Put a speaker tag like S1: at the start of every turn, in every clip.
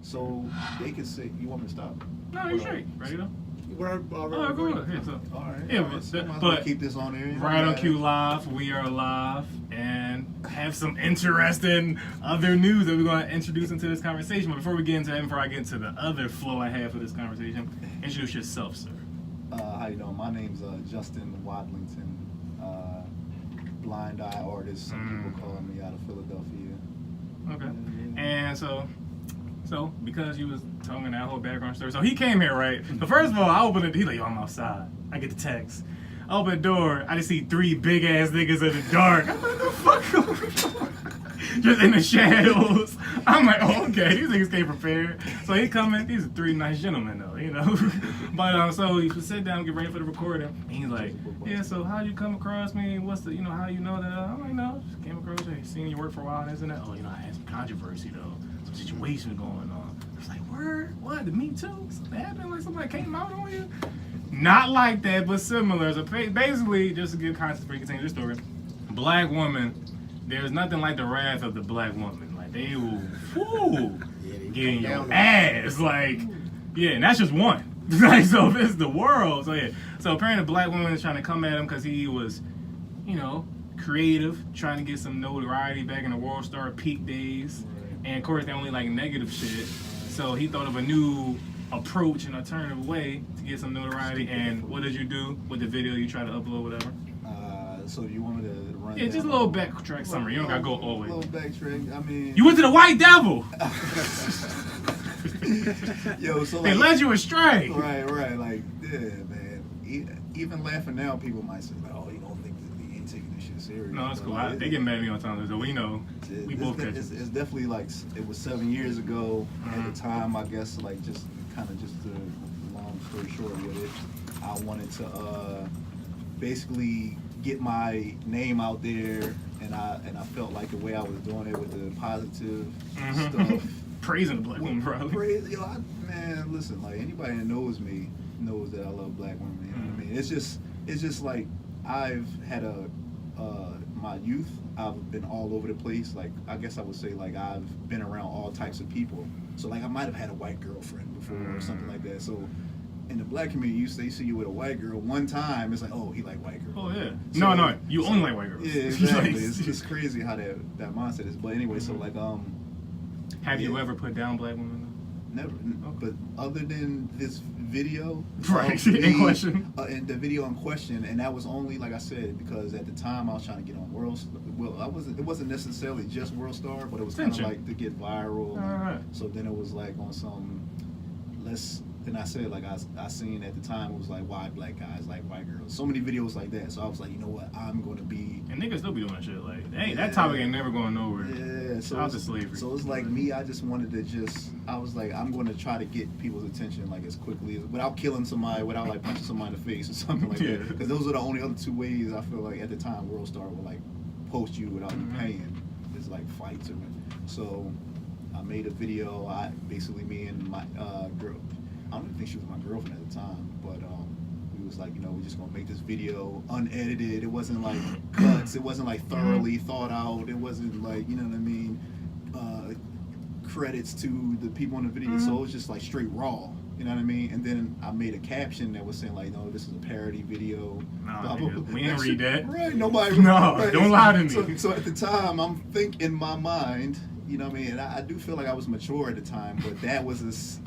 S1: So they can say, you want me to stop?
S2: No, you're straight. Ready though?
S1: We're already.
S2: Oh, go ahead. So,
S1: all right.
S2: yeah,
S1: All right. So might as well keep this on there.
S2: Right on Q Live, we are live and have some interesting other news that we're going to introduce into this conversation. But before we get into that, before I get into the other flow I have for this conversation, introduce yourself, sir.
S1: How you doing? My name's Justin Wadlington, blind eye artist. Some people call me out of Philadelphia.
S2: Okay. And so because you was telling me that whole background story, so he came here, right? But first of all, I opened it. He's like, yo, I'm outside. I get the text. I open the door. I just see 3 big ass niggas in the dark. I'm like, what the fuck? Just in the shadows. I'm like, oh, okay, these niggas came prepared. So he coming. These are 3 nice gentlemen, though, you know. But so he sit down, get ready for the recording. And he's like, yeah. So how you come across me? What's the, how you know that? I'm like, no, just came across you. Seen you work for a while, isn't it? Oh, I had some controversy though. Situation going on. I was like, word? What? The Me Too? Something happened? Like somebody came out on you? Not like that, but similar. So basically, just to give context for you continue the story, black woman, there's nothing like the wrath of the black woman. Like they will get in your ass. Like, yeah, and that's just one. Like, so if it's the world. So yeah. So apparently the black woman is trying to come at him because he was, creative, trying to get some notoriety back in the World Star peak days. And of course, they only like negative shit. So he thought of a new approach, an alternative way to get some notoriety. And what did you do with the video you try to upload, whatever?
S1: So you want me to run?
S2: Yeah, just a little backtrack summary. You don't gotta go all the way.
S1: A little backtrack. I mean,
S2: you went to the White Devil.
S1: Yo, so
S2: they led you astray.
S1: Right. Like, yeah, man. Even laughing now, people might say, like, oh, you don't think that he ain't taking this shit serious.
S2: No, it's cool.
S1: Like,
S2: they get mad at me all the time, so we know. We both catch it.
S1: It's definitely like, it was 7 years ago. At the time, I guess, like, just to long story short with it, I wanted to basically get my name out there, and I felt like the way I was doing it with the positive stuff.
S2: Praising the black woman, probably.
S1: Man, listen, like, anybody that knows me knows that I love black women. You know what I mean? It's just like, I've had my youth, I've been all over the place. Like, I guess I would say, like, I've been around all types of people. So, like, I might have had a white girlfriend before or something like that. So, in the black community, they see you with a white girl one time, it's like, oh, he like white girls.
S2: Oh, yeah. So, no, you only like white girls.
S1: Yeah, exactly. It's crazy how that mindset is. But anyway, so, like,
S2: have you ever put down black women?
S1: Never. But other than this video,
S2: right, in question,
S1: and the video in question, and that was only, like I said, because at the time I was trying to get on World. Well, it wasn't necessarily just World Star, but it was kind of like to get viral.
S2: Right.
S1: So then it was like on some Then I said, like, I seen at the time, it was like, why black guys like white girls? So many videos like that. So I was like, you know what, I'm going to be...
S2: And niggas still be doing shit like, hey, that topic ain't never going nowhere.
S1: Yeah. So
S2: out to slavery.
S1: So it's like me, I just wanted to I was like, I'm going to try to get people's attention, like, as quickly as, without killing somebody, without, like, punching somebody in the face or something like that. Because those are the only other 2 ways I feel like at the time World Star would, like, post you without you paying. It's like fights or so I made a video. Me and my girl, I don't even think she was my girlfriend at the time, but we was like, we're just gonna make this video unedited. It wasn't like cuts. It wasn't like thoroughly thought out. It wasn't like, you know what I mean, credits to the people in the video. So it was just like straight raw. You know what I mean? And then I made a caption that was saying like, no, this is a parody video.
S2: We didn't read that.
S1: Right? Nobody.
S2: No,
S1: right.
S2: Don't lie to me.
S1: So at the time, I'm thinking in my mind, you know what I mean? And I do feel like I was mature at the time, but that was this.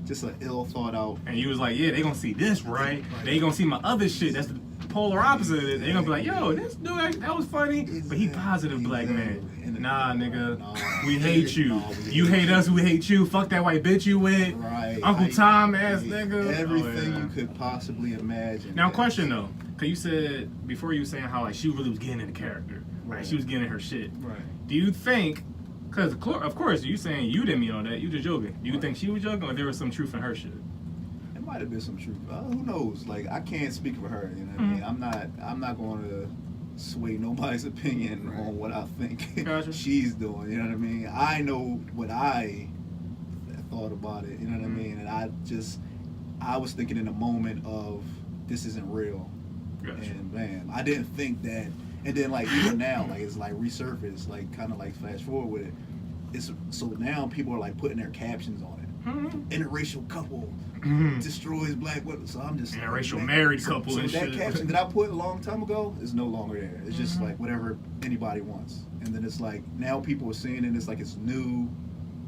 S1: Just an ill thought out.
S2: And you was like, yeah, they gonna see this, right? They gonna see my other shit. That's the polar opposite. They gonna be like, yo, this dude, that was funny, but he positive black man. Nah, nigga, we hate you. You hate us, we hate you. Fuck that white bitch you with.
S1: Right.
S2: Uncle Tom ass nigga.
S1: Everything you could possibly imagine.
S2: Now, question though, cause you said before you were saying how like she really was getting into character, right? She was getting her shit.
S1: Right.
S2: Do you think? Because, of course, you saying you didn't mean all that. You just joking. Do you think she was joking or there was some truth in her shit?
S1: It might have been some truth. Who knows? Like, I can't speak for her, you know what I mean? I'm not going to sway nobody's opinion on what I think she's doing, you know what I mean? I know what I thought about it, you know what I mean? And I was thinking in a moment of, this isn't real.
S2: Gotcha.
S1: And, man, I didn't think that. And then, like, even now, like, it's, like, resurfaced, like, kind of, like, flash forward with it. it's so now people are like putting their captions on it. Interracial couple destroys black women. So I'm just
S2: interracial
S1: like,
S2: married couple.
S1: So
S2: and
S1: that
S2: shit.
S1: caption that I put a long time ago is no longer there. It's just like whatever anybody wants. And then it's like now people are seeing it. It's like it's new.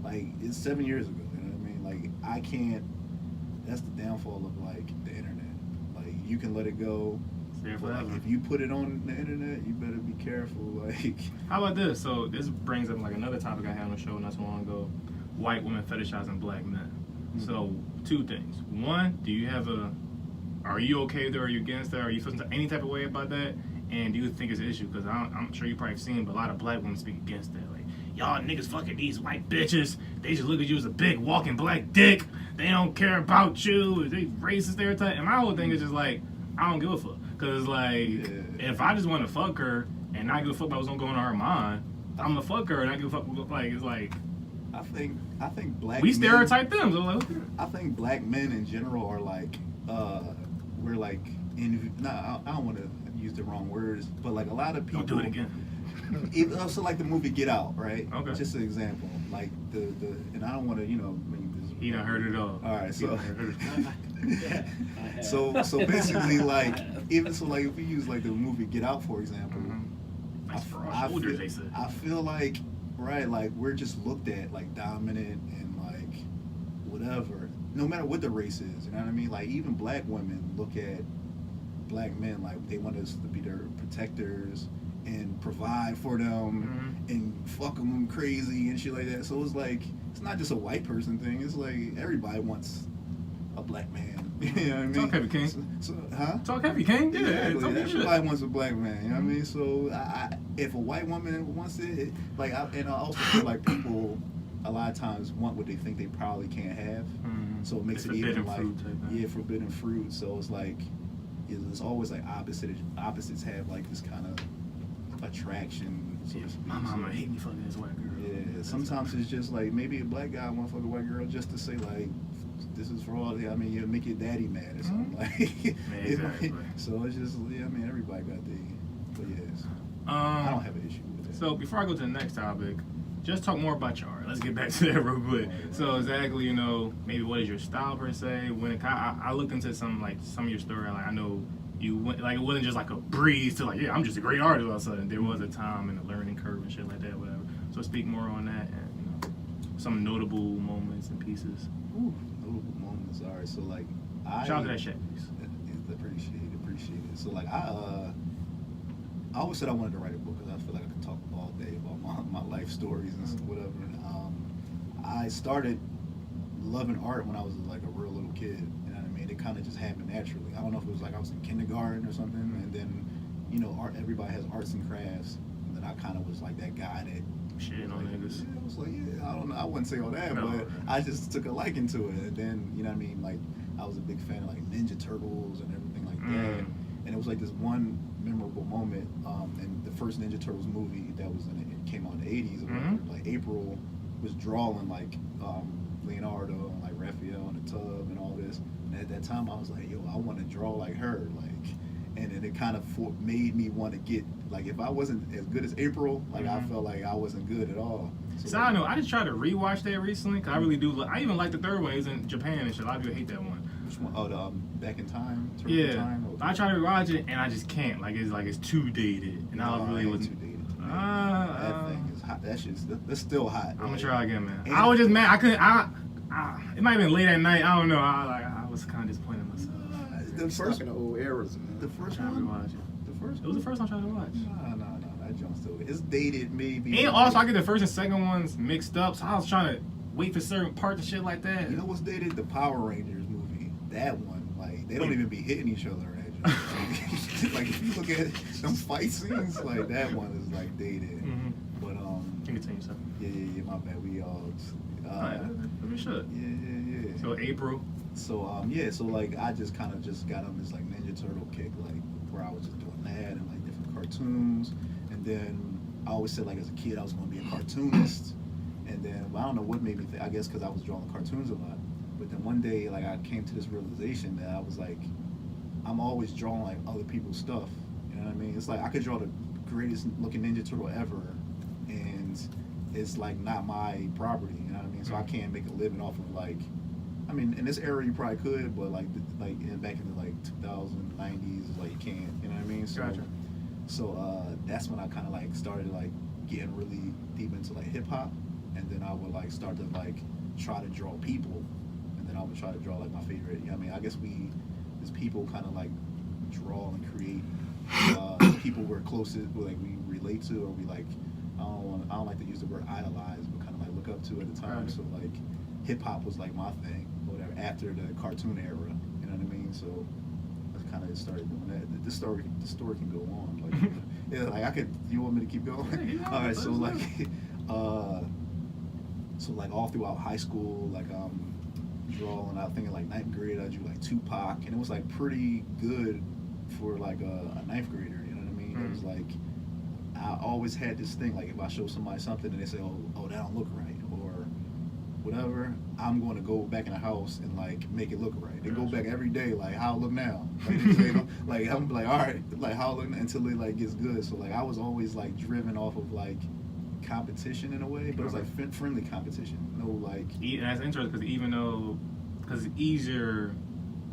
S1: Like it's 7 years ago. You know what I mean? Like I can't. That's the downfall of like the internet. Like you can let it go. Like, if you put it on the internet, you better be careful. Like,
S2: how about this? So this brings up like another topic I had on the show not so long ago: white women fetishizing black men. Mm-hmm. So 2 things. One, are you okay with it? Or are you against that? Are you feeling any type of way about that? And do you think it's an issue? Because I'm sure you probably have seen, but a lot of black women speak against that. Like, y'all niggas fucking these white bitches. They just look at you as a big walking black dick. They don't care about you. They racist stereotype. And my whole thing is just like, I don't give a fuck. Because, like, if I just want to fuck her and not give a fuck about what's going to go on in her mind, I'm going to fuck her and not give a fuck. Like, it's like...
S1: I think black
S2: we stereotype them. So like,
S1: I think black men in general are like, we're like, I don't want to use the wrong words, but like a lot of people...
S2: Don't do it again.
S1: It also like the movie Get Out, right?
S2: Okay.
S1: Just an example. Like, and I don't want to,
S2: He done heard it all.
S1: All right, so... so basically, like, even so, like, if we use like the movie Get Out, for example,
S2: Nice for our shoulders, they said.
S1: I feel like, right, like we're just looked at like dominant and like whatever, no matter what the race is. You know what I mean? Like even black women look at black men like they want us to be their protectors and provide for them and fuck them crazy and shit like that. So it's like it's not just a white person thing. It's like everybody wants a black man. You know what I mean?
S2: Talk heavy, King.
S1: Huh?
S2: Talk heavy, King. Yeah,
S1: everybody wants a black man. You know what I mean? So if a white woman wants it, like, and I also feel like people a lot of times want what they think they probably can't have. So it makes it even like forbidden fruit. So it's like it's always like opposites have like this kind of attraction. So
S2: my mama hate me fucking this white girl.
S1: Yeah, sometimes it's just like maybe a black guy want to fuck a white girl just to say like, this is for all. I mean, you make your daddy mad or something like.
S2: Exactly.
S1: So it's just, I mean, everybody got but yes, I don't have an issue with it.
S2: So before I go to the next topic, just talk more about your art. Let's get back to that real quick. So exactly, maybe what is your style per se? When I looked into some of your story, like I know you went, like it wasn't just like a breeze to like, yeah, I'm just a great artist all of a sudden. There was a time and a learning curve and shit like that, whatever. So speak more on that and some notable moments and pieces.
S1: Ooh, notable moments. All right, so like
S2: shout out to that shit, please.
S1: Appreciate it. So like I always said I wanted to write a book because I feel like I could talk all day about my life stories and whatever. I started loving art when I was like a real little kid. You know what I mean? It kind of just happened naturally. I don't know if it was like I was in kindergarten or something, and then art. Everybody has arts and crafts, and then I kind of was like that guy that.
S2: Shitting on niggas.
S1: Yeah, I was like, I don't know. I wouldn't say all that, but I just took a liking to it. And then, you know what I mean? Like, I was a big fan of like Ninja Turtles and everything like that. And it was like this one memorable moment. And the first Ninja Turtles movie that was it came out in the 80s. Or whatever. Like April was drawing like Leonardo and like Raphael in the tub and all this. And at that time, I was like, yo, I want to draw like her. Like, and then it kind of made me want to get, like, if I wasn't as good as April, like, I felt like I wasn't good at all.
S2: So I know, I just tried to rewatch that recently, because I really do, I even like the third one. It's in Japan and shit. A lot of people hate that one.
S1: Which one? Oh, the Back in Time?
S2: Yeah.
S1: Time?
S2: I try to rewatch it, and I just can't. It's too dated. And I really wasn't.
S1: Too dated. That thing is hot. That shit's that's still hot.
S2: I'm going to try again, man. I was just mad. I couldn't, it might have been late at night. I don't know. I was kind of disappointed in myself.
S1: The first
S3: in the old eras, man.
S1: The first
S2: one?
S1: It
S2: was the first one I tried to watch.
S1: No, that joint's still. It's dated, maybe.
S2: And also, I get the first and second ones mixed up, so I was trying to wait for certain parts and shit like that.
S1: You know what's dated? The Power Rangers movie. That one, like, they don't even be hitting each other in that joint. Like, if you look at some fight scenes, like, that one is, like, dated. But,
S2: You continue, sir.
S1: Yeah, my bad. We all...
S2: we should.
S1: Yeah.
S2: So, April.
S1: So, so, like, I just kind of just got on this, like, Ninja Turtle kick, like, where I was just doing that and, like, different cartoons. And then I always said, like, as a kid, I was going to be a cartoonist. And then, I don't know what made me think, I guess because I was drawing cartoons a lot. But then one day, like, I came to this realization that I was like, I'm always drawing, like, other people's stuff. You know what I mean? It's like, I could draw the greatest looking Ninja Turtle ever. And it's like not my property. You know what I mean? So I can't make a living off of like. I mean, in this era you probably could, but like back in the like 2090s, like you can't. You know what I mean? So,
S2: Gotcha.
S1: So that's when I kind of like started like getting really deep into like hip hop, and then I would like start to like try to draw people, and then I would try to draw like my favorite. You know what I mean? I guess as people kind of like draw and create people we're closest, like we relate to, or we like. I don't like to use the word idolize, but kind of like look up to at the time.
S2: Right.
S1: So like hip hop was like my thing, whatever. After the cartoon era, you know what I mean? So I kind of started doing that. This story can go on. Like, yeah, like I could. You want me to keep going?
S2: Yeah,
S1: all right. So like, so like all throughout high school, like drawing. I think in like 9th grade, I drew like Tupac, and it was like pretty good for like a 9th grader. You know what I mean? It was like. I always had this thing, like if I show somebody something and they say, oh, that don't look right, or whatever, I'm going to go back in the house and like make it look right. They go back every day, like how it look now. Like, you know, like I'm like, all right, like how it look until it like gets good. So like I was always like driven off of like competition in a way, but it was like friendly competition. No like.
S2: And that's interesting because it's easier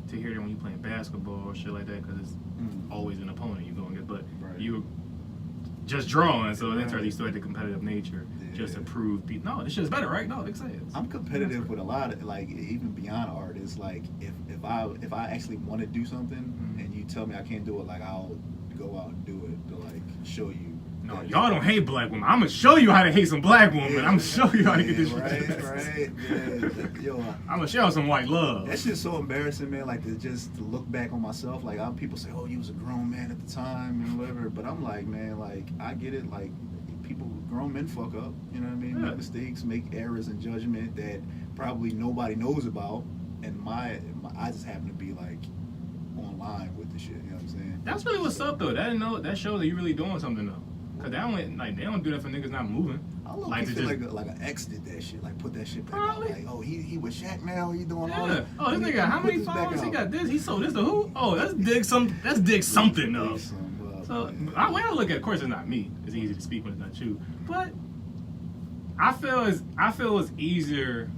S2: to hear that when you're playing basketball or shit like that, because it's always an opponent you're going against, but you. Just drawing, so it's interesting. You still had the competitive nature, just to prove people. No, this shit's better, right? No, it's
S1: I'm competitive with a lot of like even beyond art. It's like if I actually want to do something and you tell me I can't do it, like I'll go out and do it to like show you.
S2: No, y'all don't hate black women. I'm gonna show you how to hate some black women. I'm gonna show you how to get this shit.
S1: Right. Yeah. Yo,
S2: I'm gonna show some white love.
S1: That shit's so embarrassing, man. Like to look back on myself. Like people say, "Oh, you was a grown man at the time and whatever." But I'm like, man, like I get it. Like grown men fuck up. You know what I mean? Make mistakes, make errors in judgment that probably nobody knows about. And I just happen to be like online with the shit. You know what I'm saying?
S2: That's really what's up though. That shows that you really doing something though. Cause they don't do that for niggas not moving.
S1: I love like feel like an ex did that shit, like put that shit back out. Like, oh, he with Shaq now, he doing all that.
S2: Oh, this nigga, how many followers he got? This, he sold this to who? Oh, that's dig something though. So when I look at, of course, it's not me. It's easy to speak when it's not you. But I feel it's easier.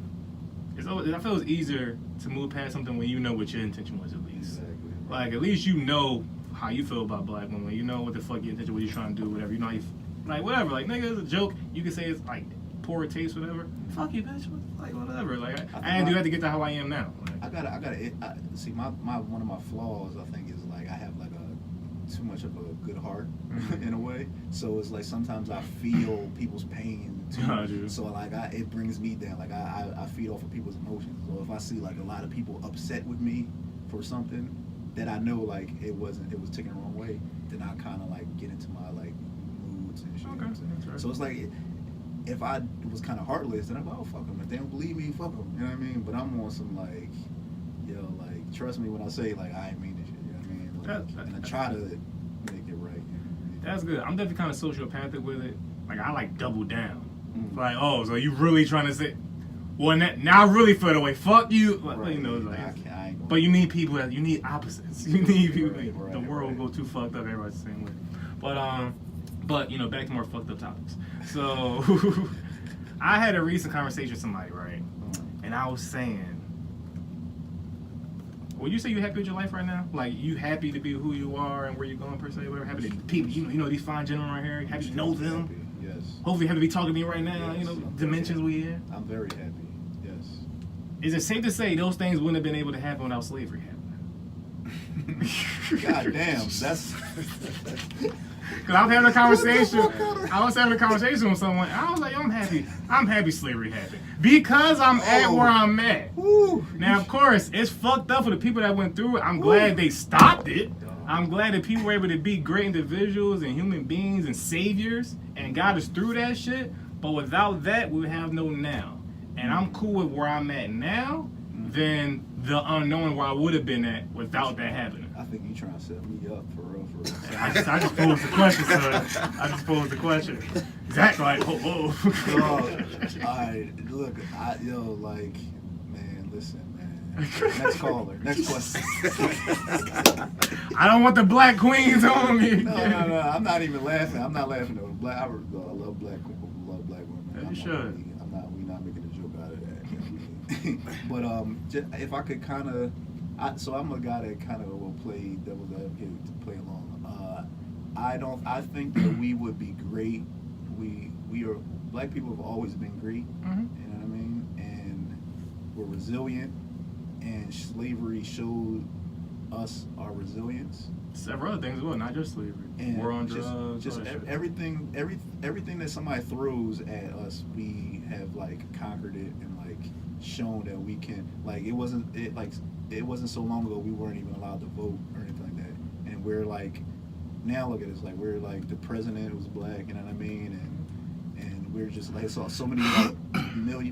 S2: I feel it's easier to move past something when you know what your intention was at least.
S1: Exactly.
S2: Like at least you know how you feel about black women. You know what the fuck your intention, what you're trying to do, whatever. You know how you, like whatever. Like nigga, it's a joke. You can say it's like poor taste, whatever. Fuck you, bitch. Like whatever. Like I didn't do that to get to how I am now. Like,
S1: I gotta see my one of my flaws. I think is like I have like too much of a good heart in a way. So it's like sometimes I feel people's pain too much. So like it brings me down. Like I feed off of people's emotions. So if I see like a lot of people upset with me for something that I know like it was taken the wrong way, then I kind of like get into my like moods and shit.
S2: Okay.
S1: You know what I'm saying?
S2: Right.
S1: So it's like if I was kind of heartless, then I'm like, oh fuck them. If they don't believe me, fuck them. You know what I mean? But I'm on some like, like trust me when I say like I ain't mean this shit. You know what I mean? Like, and I try to make it right.
S2: That's good. I'm definitely kind of sociopathic with it. Like I like double down. Like oh, so you really trying to say? Well, now I really feel the way. Fuck you. Like,
S1: right.
S2: You know, like.
S1: I ain't
S2: But you need people. You need opposites. You need people. The world will go too fucked up. Everybody's the same way. But back to more fucked up topics. So I had a recent conversation with somebody, right? And I was saying, when you say you happy with your life right now, like you happy to be who you are and where you're going per se, whatever. Happy to people, you know these fine gentlemen right here. Happy to know them.
S1: Happy. Yes.
S2: Hopefully, happy to be talking to me right now.
S1: Yes,
S2: Dimensions we in.
S1: I'm very happy. Yes.
S2: Is it safe to say those things wouldn't have been able to happen without slavery happening?
S1: God damn, that's.
S2: Because I was having a conversation. I was having a conversation with someone. I was like, I'm happy slavery happened because I'm at where I'm at.
S1: Woo.
S2: Now, of course, it's fucked up for the people that went through it. I'm glad they stopped it. I'm glad that people were able to be great individuals and human beings and saviors and got us through that shit. But without that, we would have no now. And I'm cool with where I'm at now than the unknown where I would have been at without that happening.
S1: I think you trying to set me up for real.
S2: I just posed the question, son. I just posed the question. Exactly. Like, oh.
S1: Alright, look, like, man, listen, man. Next caller. Next question.
S2: I don't want the black queens on me.
S1: No. I'm not even laughing. I'm not laughing though. I love black women. We're not making a joke out of that. But if I could kind of, so I'm a guy that kind of will play devil's advocate to play along. I think that we would be great. Black people have always been great.
S2: Mm-hmm.
S1: You know what I mean? And we're resilient. And slavery showed us our resilience.
S2: Several other things as well, not just slavery.
S1: And
S2: war on drugs.
S1: Just everything that somebody throws at us, we have like conquered it and like shown that we can. Like it wasn't so long ago we weren't even allowed to vote or anything like that. And we're like, now look at us, like we're like the president was black, you know what I mean? And we're just like so many like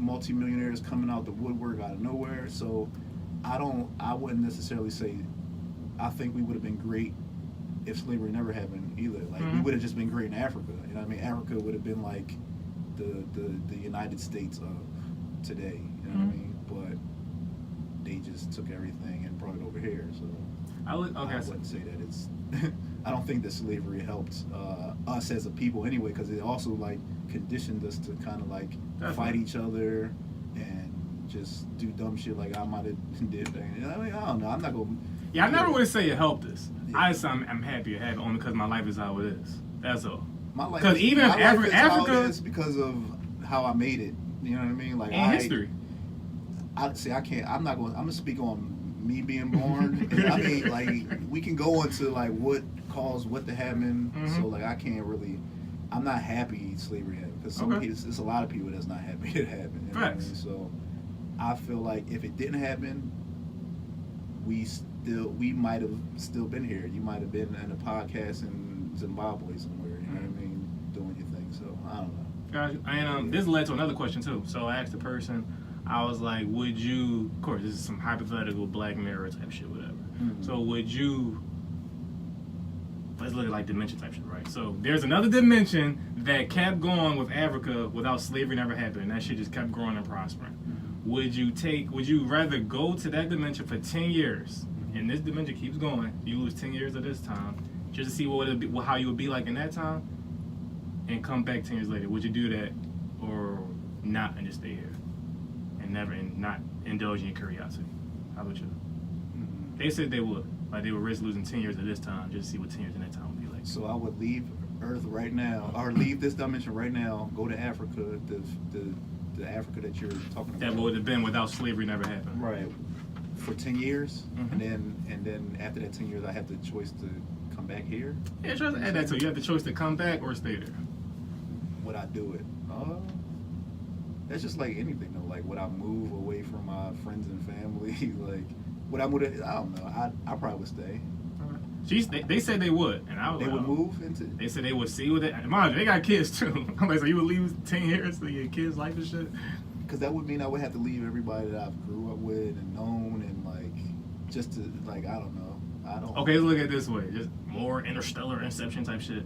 S1: multi-millionaires coming out the woodwork out of nowhere. So I wouldn't necessarily say I think we would have been great if slavery never happened either. Like we would have just been great in Africa. You know what I mean? Africa would have been like the United States of today. You know what I mean? But they just took everything and brought it over here. So I wouldn't say that it's. I don't think that slavery helped us as a people anyway, because it also like conditioned us to kind of like fight each other and just do dumb shit like I might have did. I mean, I don't know. I'm not gonna.
S2: Yeah, I never would say it helped us. Yeah. I'm happy it happened only because my life is how it is. That's all.
S1: My life.
S2: Because even if Africa
S1: is because of how I made it. You know what I mean? Like
S2: history.
S1: I can't. I'm gonna speak on me being born. And I mean, like we can go into like what caused what to happen. So like I can't really. I'm not happy slavery happened because there's a lot of people that's not happy it happened. You know what I mean? So I feel like if it didn't happen, we might have still been here. You might have been in a podcast in Zimbabwe somewhere. You know what I mean? Doing your thing. So I don't know.
S2: Gotcha. And this led to another question too. So I asked the person, I was like, would you? Of course, this is some hypothetical Black Mirror type shit, whatever. So would you? Let's look at like dimension type shit, right? So there's another dimension that kept going with Africa without slavery never happened, and that shit just kept growing and prospering. Would you rather go to that dimension for 10 years, and this dimension keeps going, you lose 10 years of this time, just to see how you would be like in that time, and come back 10 years later? Would you do that, or not, and just stay here, and not indulge in your curiosity? How about you? They said they would. Like they would risk losing 10 years of this time just to see what 10 years in that time would be like.
S1: So I would leave Earth right now, or leave this dimension right now, go to Africa, the Africa that you're talking about.
S2: That would have been without slavery never happened.
S1: Right. For 10 years, and then after that 10 years, I have the choice to come back here.
S2: Yeah, try to add that too. You have the choice to come back or stay there. Would
S1: I do it? That's just like anything though. Like, would I move away from my friends and family? Like, would I move? I don't know. I probably would stay.
S2: They said they would, and I was.
S1: They would move into.
S2: They said they would see with it. Mind you, they got kids too. I'm like, so you would leave 10 years to your kids' life and shit?
S1: Because that would mean I would have to leave everybody that I've grew up with and known, and like, just to like, I don't know. Okay,
S2: let's look at it this way. Just more Interstellar, Inception type shit.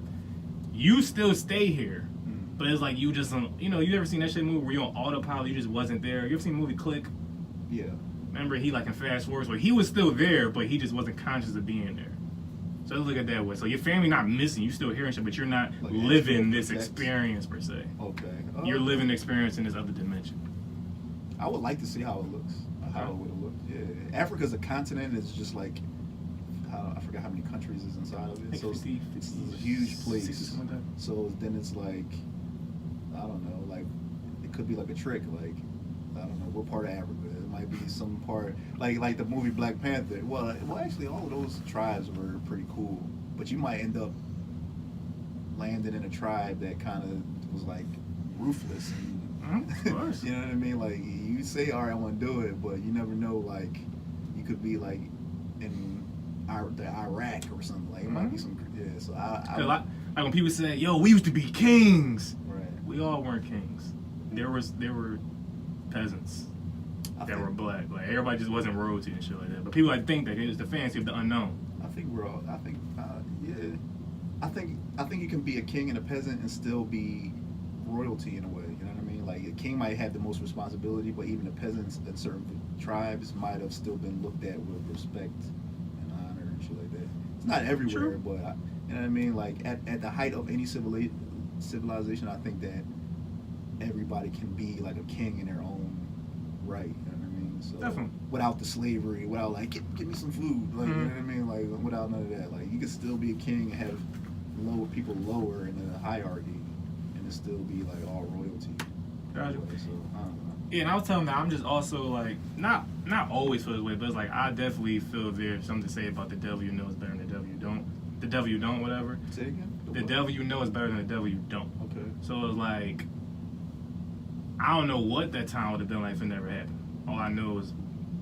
S2: You still stay here, but it's like you just, you ever seen that shit movie where you're on autopilot? You just wasn't there. You ever seen the movie Click?
S1: Yeah.
S2: Remember, he like in Fast Forward, where he was still there, but he just wasn't conscious of being there. So let's look at that way. So your family not missing, you still hearing shit, but you're not like living this experience per se.
S1: Okay.
S2: You're living the experience in this other dimension.
S1: I would like to see how it looks. How it would have looked. Yeah. Africa's a continent. It's just like, I forgot how many countries is inside of it. So it's a huge place. So then it's like, I don't know, like it could be like a trick. Like, I don't know, what part of Africa? It might be some part, like the movie Black Panther. Well, actually, all of those tribes were pretty cool. But you might end up landing in a tribe that kind of was like ruthless. And,
S2: of course.
S1: You know what I mean? Like, you say, all right, I want to do it, but you never know. Like, you could be like in Iraq or something. Like, it might be some. Yeah. So
S2: like when people say, "Yo, we used to be kings,"
S1: right?
S2: We all weren't kings. There were peasants that were black. Like, everybody just wasn't royalty and shit like that. But people like think that it's the fancy of the unknown.
S1: I think yeah. I think you can be a king and a peasant and still be royalty in a way. You know what I mean? Like, a king might have the most responsibility, but even the peasants in certain tribes might have still been looked at with respect and honor and shit like that. It's not everywhere, but you know what I mean? Like, at the height of any civilization, I think that everybody can be like a king in their own right. You know what I mean? So
S2: Definitely.
S1: without the slavery, without like give me some food, like you know what I mean? Like without none of that, like you can still be a king and have people lower in the hierarchy, and it still be like all royalty.
S2: Gotcha.
S1: So I don't know.
S2: Yeah, and I was telling them that I'm just also like not always feel this way, but it's like I definitely feel there's something to say about the devil you know is better than the devil you don't. The devil you don't, whatever.
S1: Say it again.
S2: The devil you know is better than the devil you don't.
S1: Okay.
S2: So it's like I don't know what that time would have been like if it never happened. All I know is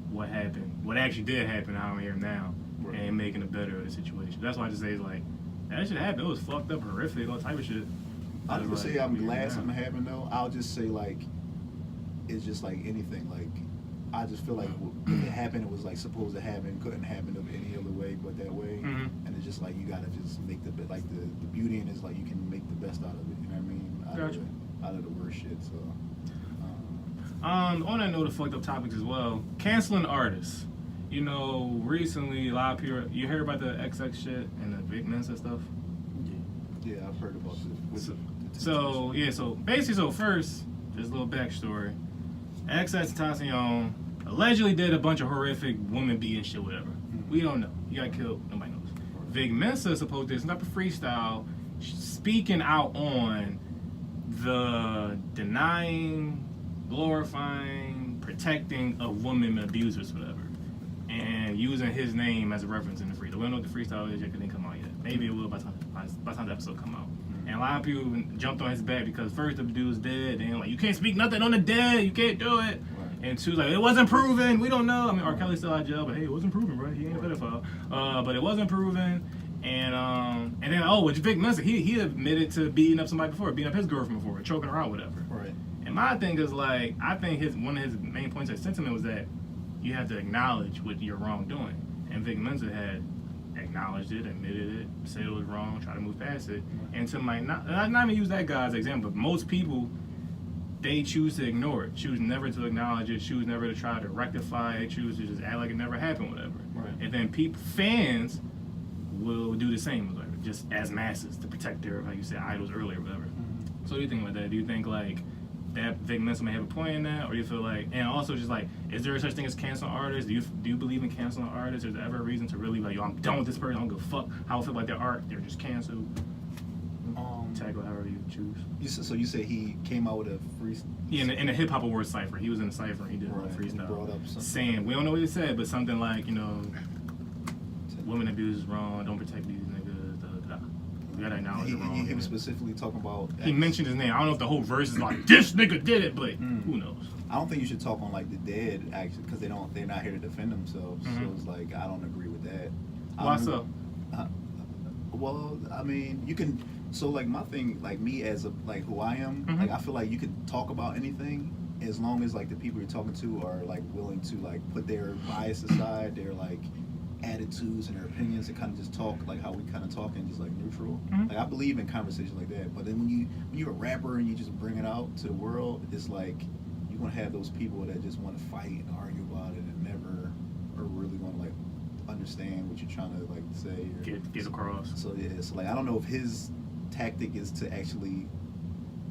S2: what happened, what actually did happen. How I'm here now,
S1: Right.
S2: and making it better of the situation. That's why I just say it's like that shit happened. It was fucked up, horrific, all type of shit.
S1: I don't say I'm glad
S2: yeah.
S1: something happened though. I'll just say like it's just like anything. Like I just feel like if it happened, it was like supposed to happen. Couldn't happen of any other way but that way.
S2: Mhm.
S1: And it's just like you gotta just make the like the beauty in it is like you can make the best out of it. You know what I mean?
S2: Gotcha.
S1: Out of the worst shit. So.
S2: On that note of fucked up topics as well, canceling artists. You know, recently a lot of people, you heard about the XX shit and the Vic Mensa stuff?
S1: Yeah, I've heard about this.
S2: So basically, first, just a little backstory. XX Tentacion allegedly did a bunch of horrific woman beating shit, whatever. We don't know. He got killed. Nobody knows. Vic Mensa supposed to do some type of freestyle speaking out on the denying, glorifying, protecting of women abusers, whatever, and using his name as a reference in the freestyle. We don't know what the freestyle is yet, 'cause it didn't come out yet. Maybe it will by the time the episode come out. And a lot of people jumped on his back because first the dude's dead, and like you can't speak nothing on the dead, you can't do it.
S1: Right.
S2: And two's like it wasn't proven, we don't know. I mean, R. Kelly's still out of jail, but hey, it wasn't proven, bro. He ain't a pedophile. But it wasn't proven. And then with Vic Mensa, he admitted to beating up somebody before, beating up his girlfriend before, choking her out, whatever.
S1: Right.
S2: And my thing is like, I think one of his main points of sentiment was that you have to acknowledge what you're wrongdoing. And Vic Mensa had acknowledged it, admitted it, said it was wrong, tried to move past it. And to not even use that guy as an example, but most people, they choose to ignore it, choose never to acknowledge it, choose never to try to rectify it, choose to just act like it never happened, whatever.
S1: Right.
S2: And then fans will do the same, whatever, just as masses to protect their, like you said, idols earlier, whatever. So what do you think about that? Do you think like that Vic Mensa may have a point in that, or do you feel like, and also just like, is there such thing as canceling artists? Do you believe in canceling artists? Is there ever a reason to really like, yo, I'm done with this person, I don't give a fuck how I feel about their art, they're just canceled? Tackle however you choose.
S1: So you say he came out with a free?
S2: Yeah, in a hip hop award cipher. He was in a cipher. He did a freestyle.
S1: Brought up something.
S2: Saying, we don't know what he said, but something like, you know, women abuse is wrong. Don't protect these niggas. Da, da, da. We gotta acknowledge it wrong.
S1: He was specifically talking about.
S2: He mentioned his name. I don't know if the whole verse is like this nigga did it, but who knows?
S1: I don't think you should talk on like the dead actually, because they're not here to defend themselves. So it's like I don't agree with that.
S2: Why so?
S1: Well, I mean, you can. So like my thing, like me as a like who I am, like I feel like you can talk about anything as long as like the people you're talking to are like willing to like put their bias aside, their like attitudes and their opinions, and kind of just talk like how we kind of talk and just like neutral. Like I believe in conversations like that. But then when you're a rapper and you just bring it out to the world, it's like you're gonna have those people that just want to fight and argue about it and never are really gonna like understand what you're trying to like say or
S2: Get across.
S1: So yeah, so like I don't know if his tactic is to actually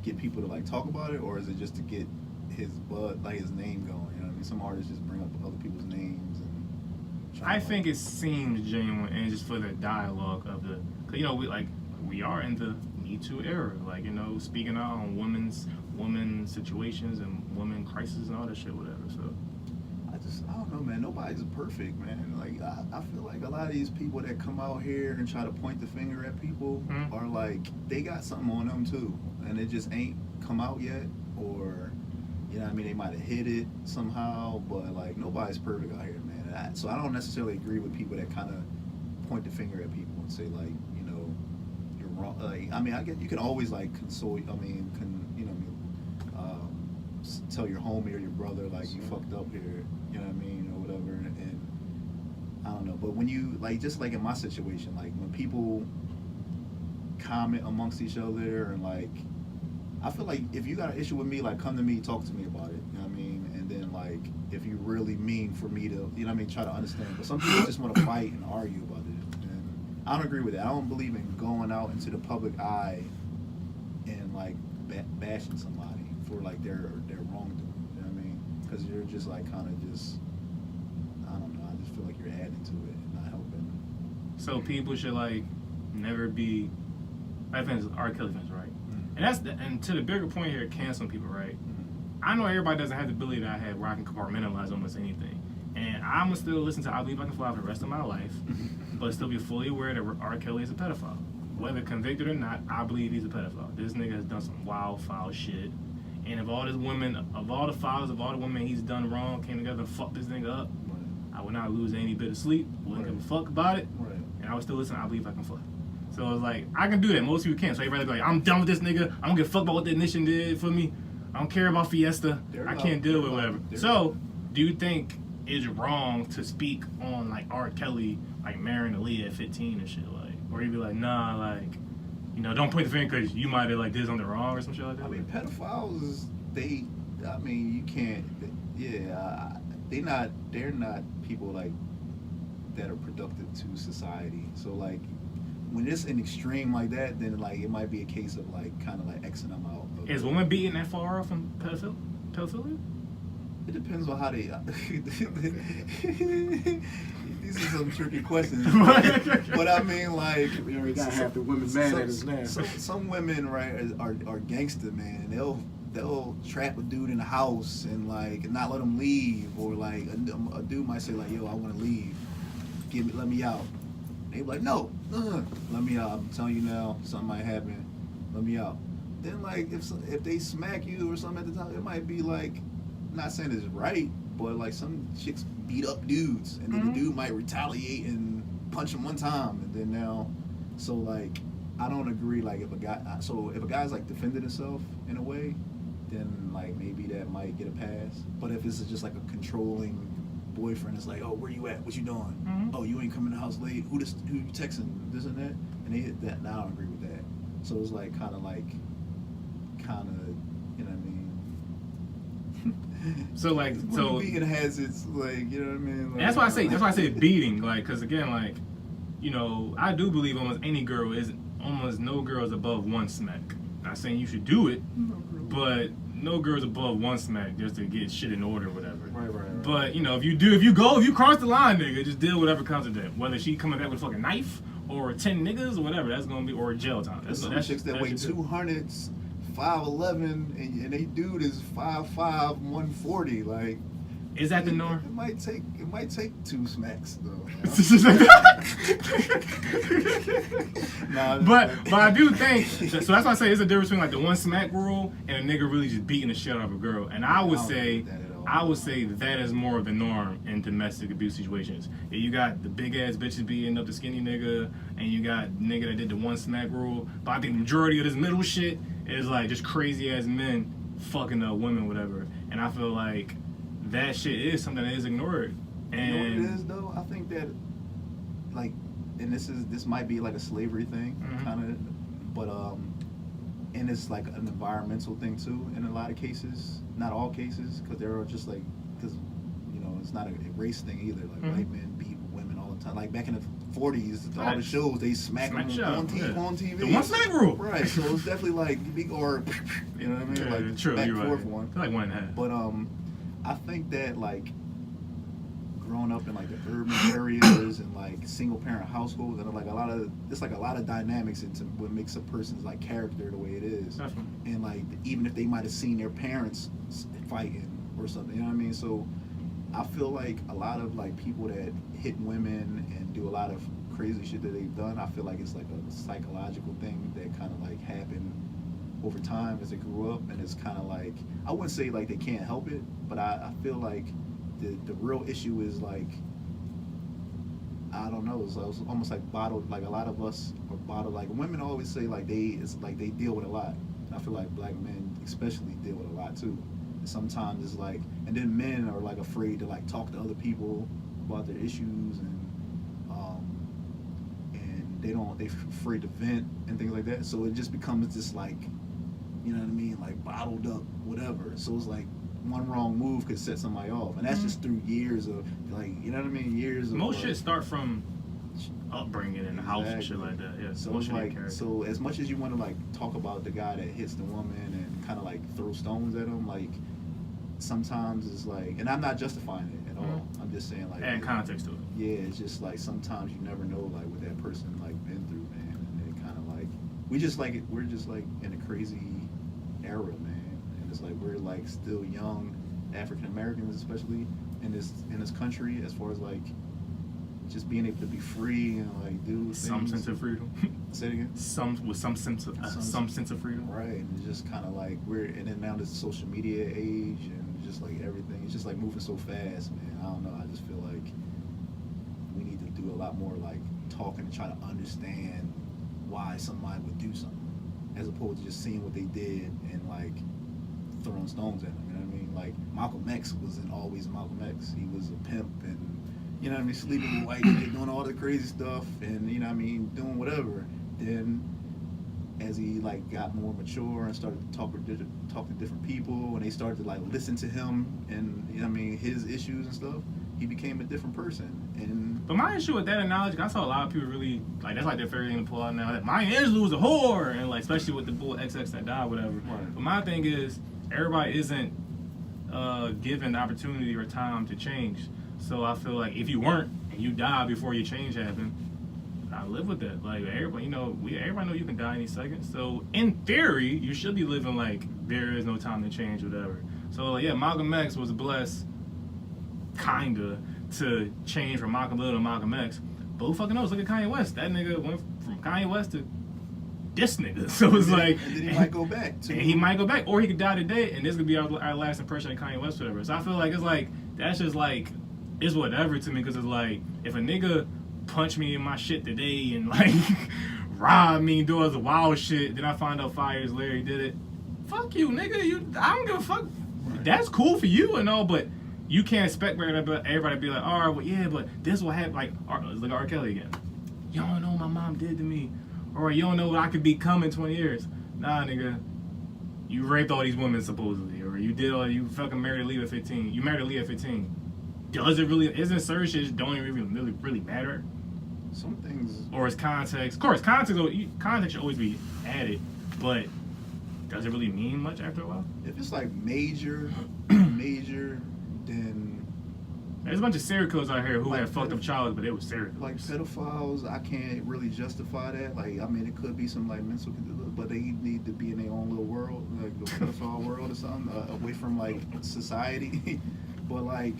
S1: get people to like talk about it, or is it just to get his his name going? You know what I mean? Some artists just bring up other people's names and.
S2: I think it seems genuine, and just for the dialogue of the, cause you know we are in the Me Too era, like you know speaking out on women situations and women crises and all that shit, whatever. So.
S1: I don't know, man. Nobody's perfect, man. Like I feel like a lot of these people that come out here and try to point the finger at people are like they got something on them too, and it just ain't come out yet, or you know what I mean, they might have hid it somehow, but like nobody's perfect out here, man. So I don't necessarily agree with people that kind of point the finger at people and say like, you know, you're wrong. Like, I mean, I get you can always like console. I mean, tell your homie or your brother like you fucked up here, you know what I mean, or whatever, and I don't know. But when you like, just like in my situation, like when people comment amongst each other and like, I feel like if you got an issue with me, like come to me, talk to me about it, you know what I mean, and then like if you really mean for me to, you know what I mean, try to understand. But some people just want to fight and argue about it, and I don't agree with that. I don't believe in going out into the public eye and like bashing somebody for like their wrongdoing. You know what I mean? Because you're just like kind of just, I don't know. I just feel like you're adding to it, and not helping.
S2: So people should like never be. I think it's R. Kelly fans, right? And to the bigger point here, canceling people, right? I know everybody doesn't have the ability that I have where I can compartmentalize almost anything. And I'm going to still listen to I Believe I Can Fly for the rest of my life, but still be fully aware that R. Kelly is a pedophile. Whether convicted or not, I believe he's a pedophile. This nigga has done some wild, foul shit. And if all this women, of all the fathers, of all the women he's done wrong, came together and fucked this nigga up, I would not lose any bit of sleep, wouldn't give a fuck about it, and I would still listen to I Believe I Can Fly. So it's like, I can do that. Most people can't. So everybody be like, I'm done with this nigga. I don't give a fuck about what the Ignition did for me. I don't care about Fiesta. I can't deal with whatever. So, do you think it's wrong to speak on like R. Kelly, like marrying Aaliyah at 15 and shit? Like, or you be like, nah, like, you know, don't point the finger because you might have like did something wrong or some shit like that?
S1: I mean, pedophiles, I mean, you can't, they're not people like that are productive to society. So like, when it's an extreme like that, then like it might be a case of like kind of like Xing them out.
S2: Is women being that far off from pedophilia?
S1: It depends on how they. These are some tricky questions, but I mean, like,
S3: we already got half the women mad at us now.
S1: Some women, right, are gangster, man. They'll trap a dude in the house and like not let him leave, or like a dude might say like, "Yo, I want to leave. Let me out." They be like, "No, let me out. I'm telling you now, something might happen. Let me out." Then like if they smack you or something at the time, it might be like, not saying it's right, but like some chicks beat up dudes, and then the dude might retaliate and punch him one time, and then now, so like I don't agree. Like if a guy's like defending himself in a way, then like maybe that might get a pass. But if it's just like a controlling boyfriend, it's like, oh, where you at? What you doing? Oh, you ain't coming to the house late. Who you texting? This and that, and they hit that. Now I don't agree with that. So it's like kind of, you know what I mean?
S2: So like,
S1: beating has its like, you know what I mean? Like,
S2: that's why I say beating, like, because again, like, you know, I do believe almost no girl is above one smack. Not saying you should do it, but no girl's above one smack just to get shit in order or whatever.
S3: Right.
S2: But you know, if you cross the line, nigga, just deal with whatever comes with that. Whether she coming back with a fucking knife or 10 niggas or whatever, that's gonna be, or jail time.
S1: That's some chicks that weigh 200s, 5'11", and they dude is 5'5", 140. Like,
S2: is that the norm?
S1: It might take 2 smacks though.
S2: But I do think so. That's why I say there's a difference between like the one smack rule and a nigga really just beating the shit out of a girl. And I would say that is more of the norm in domestic abuse situations. You got the big ass bitches beating up the skinny nigga, and you got nigga that did the one smack rule. But I think the majority of this middle shit is like just crazy ass men fucking up women, whatever. And I feel like that shit is something that is ignored. And
S1: you know what it is though? I think that, like, and this might be like a slavery thing, kind of, but and it's like an environmental thing too in a lot of cases. Not all cases, because there are just like, because you know it's not a race thing either. Like white men beat women all the time. Like back in the 40s, all the shows they smack them on TV.
S2: The one smack rule.
S1: Right. So it's definitely like or you know what I mean?
S2: Yeah,
S1: like
S2: true,
S1: back
S2: you're
S1: forth
S2: right.
S1: one.
S2: Like 1.5.
S1: But I think that like growing up in like the urban areas and like single parent households, and like a lot of dynamics into what makes a person's like character the way it is.
S2: Definitely.
S1: And like even if they might have seen their parents fighting or something, you know what I mean? So I feel like a lot of like people that hit women and do a lot of crazy shit that they've done, I feel like it's like a psychological thing that kind of like happened over time as they grew up, and it's kind of like, I wouldn't say like they can't help it, but I feel like the real issue is like, I don't know, it's almost like bottled. Like a lot of us are bottled. Like women always say like it's like they deal with a lot. And I feel like black men especially deal with a lot too. And sometimes it's like, and then men are like afraid to like talk to other people about their issues, and they're afraid to vent and things like that. So it just becomes this like, you know what I mean, like bottled up whatever. So it's like one wrong move could set somebody off, and that's just through years of like, you know what I mean, years of
S2: most shit start from upbringing in the house and shit like that. Yeah.
S1: So it's like, so as much as you want to like talk about the guy that hits the woman and kind of like throw stones at them. Like sometimes it's like, and I'm not justifying it at all. I'm just saying like
S2: add context to it.
S1: Yeah, it's just like sometimes you never know like what that person like been through, man. And it kind of like we're just like in a crazy era, man. And it's like we're like still young African Americans, especially in this country, as far as like just being able to be free and like do
S2: some sense of freedom.
S1: Say it again.
S2: Some sense of freedom.
S1: Right, and it's just kind of like and then now this social media age and just like everything, it's just like moving so fast, man. I don't know. I just feel like we need to do a lot more like talking and try to understand why somebody would do something, as opposed to just seeing what they did and like throwing stones at them. You know what I mean? Like Malcolm X wasn't always Malcolm X. He was a pimp and, you know what I mean, sleeping with white chicks, doing all the crazy stuff, and, you know what I mean, doing whatever. Then, as he like got more mature and started to talk to different people, and they started to like listen to him and, you know what I mean, his issues and stuff, he became a different person. And
S2: but my issue with that analogy, I saw a lot of people really like that's like their favorite thing to pull out now. That Maya Angelou was a whore, and like especially with the bull XX that died, whatever.
S1: Right.
S2: But my thing is, everybody isn't given the opportunity or time to change. So I feel like if you weren't and you died before your change happened, I live with that. Like everybody, you know, everybody know you can die any second. So in theory, you should be living like there is no time to change, whatever. So like, yeah, Malcolm X was blessed, kinda, to change from Malcolm Little to Malcolm X. But who fucking knows? Look at Kanye West. That nigga went from Kanye West to this nigga. So it's like,
S1: and then he might go back too.
S2: And he might go back, or he could die today, and this could be our last impression of Kanye West, whatever. So I feel like it's like that's just like it's whatever to me, because it's like if a nigga punch me in my shit today and like rob me and do all the wild shit, then I find out 5 years later he did it. Fuck you, nigga. I don't give a fuck. Right. That's cool for you and all, but you can't expect everybody to be like, all right, well, yeah, but this will happen. Like, look at R. Kelly again. You don't know what my mom did to me, or you don't know what I could become in 20 years. Nah, nigga. You raped all these women supposedly, or you fucking married Aaliyah at 15. You married Aaliyah at 15. Does it really? Isn't certain shit don't even really matter?
S1: Some things.
S2: Or is context? Of course, context should always be added, but does it really mean much after a while?
S1: If it's like major, then
S2: there's a bunch of serial killers out here who had fucked up childhood, but they were serial killers.
S1: Like pedophiles, I can't really justify that. Like, I mean, it could be some like mental, but they need to be in their own little world, like the pedophile world or something, away from like society. But like,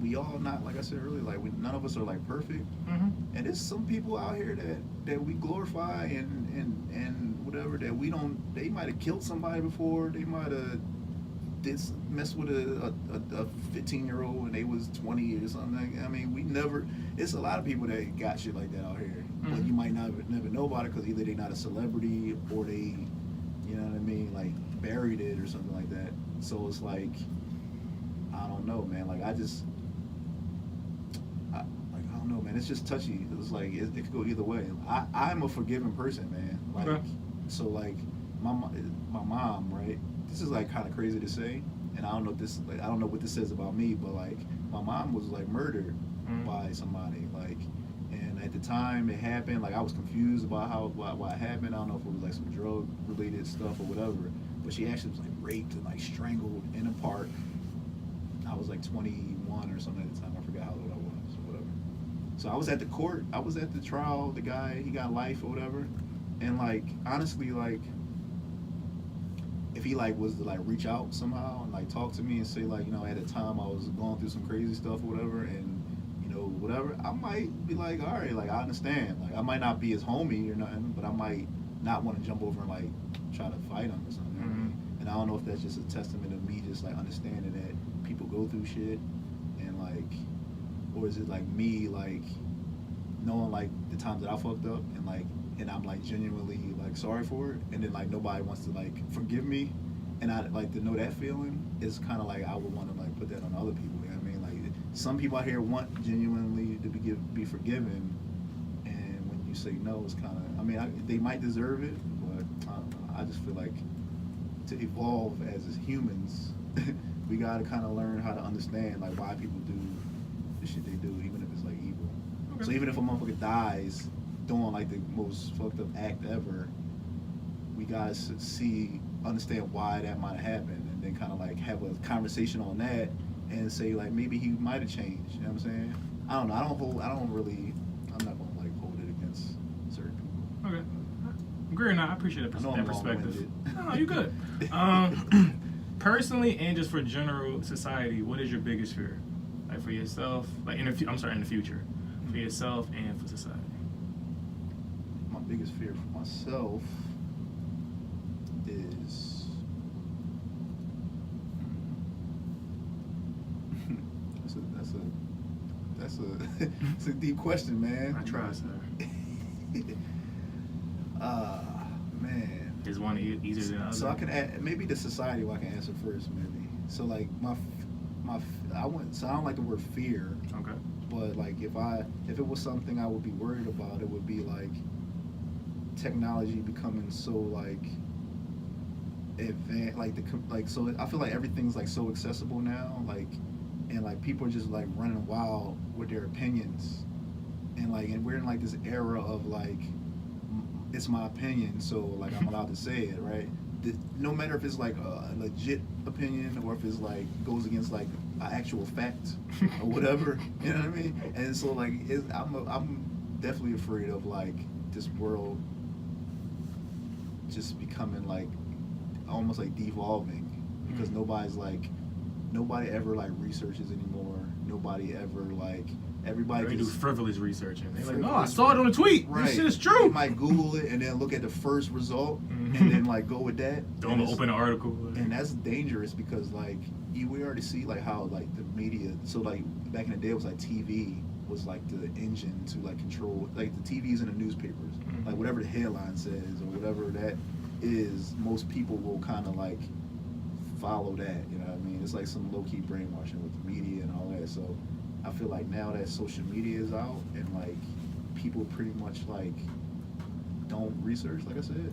S1: we all not, like I said earlier, like none of us are like perfect, and there's some people out here that we glorify and whatever, that we don't. They might have killed somebody before. They might have messed with a 15-year-old when they was 20 or something. I mean, we never. It's a lot of people that got shit like that out here, but you might never know about it because either they not a celebrity or they, you know what I mean, like buried it or something like that. So it's like, I don't know, man. Like I don't know, man. It's just touchy. It's like it could go either way. I'm a forgiving person, man. Like,
S2: okay.
S1: So like my mom, right? This is like kind of crazy to say, and I don't know what this says about me, but like my mom was like murdered by somebody, like, and at the time it happened, like I was confused about why it happened. I don't know if it was like some drug related stuff or whatever, but she actually was like raped and like strangled in a park. I was like 21 or something at the time. I forgot how old I was or whatever. So I was at the court. I was at the trial. The guy, he got life or whatever. And like, honestly, like, if he like was to like reach out somehow and like talk to me and say like, you know, at the time I was going through some crazy stuff or whatever, and you know, whatever, I might be like, all right, like I understand. Like I might not be his homie or nothing, but I might not want to jump over and like try to fight him or something. And I don't know if that's just a testament of me just like understanding that people go through shit, and like, or is it like me like knowing like the times that I fucked up and I'm like genuinely like sorry for it, and then like nobody wants to like forgive me, and I like to know that feeling is kind of like I would want to like put that on other people. You know what I mean? Like some people out here want genuinely to be forgiven, and when you say no, it's kind of, I mean, they might deserve it, but I don't know. I just feel like to evolve as humans, we gotta kind of learn how to understand like why people do the shit they do, even if it's like evil. Okay. So even if a motherfucker dies doing like the most fucked up act ever, we gotta see understand why that might have happened, and then kind of like have a conversation on that and say like maybe he might have changed. You know what I'm saying? I don't know. I'm not gonna like hold it against certain people.
S2: Okay. Agree or not, I appreciate that perspective. No, you good. Personally, and just for general society, what is your biggest fear? Like for yourself, like in the future, for yourself and for society.
S1: My biggest fear for myself is that's a deep question, man.
S2: I try, sir.
S1: Man.
S2: Is one easier than the other?
S1: So I can add, maybe the society I can answer first, maybe. So like I don't like the word fear.
S2: Okay.
S1: But like if it was something I would be worried about, it would be like technology becoming so like advanced, so I feel like everything's like so accessible now, like, and like people are just like running wild with their opinions, and we're in like this era of like it's my opinion, so like I'm allowed to say it, right? No matter if it's like a legit opinion or if it's like goes against like an actual fact or whatever, you know what I mean? And so like I'm definitely afraid of like this world just becoming like almost like devolving, because nobody ever like researches anymore. Nobody ever like everybody
S2: they
S1: just
S2: do frivolous research and they're like, no, I saw it on a tweet.
S1: Right.
S2: This shit is true.
S1: You might Google it and then look at the first result and then like go with that.
S2: Don't open an article.
S1: And that's dangerous because like we already see like how like the media. So like back in the day it was like TV was like the engine to like control like the TVs and the newspapers. Like whatever the headline says or whatever that is, most people will kind of like follow that. You know what I mean? It's like some low key brainwashing with the media and all that. So I feel like now that social media is out and like people pretty much like don't research, like I said,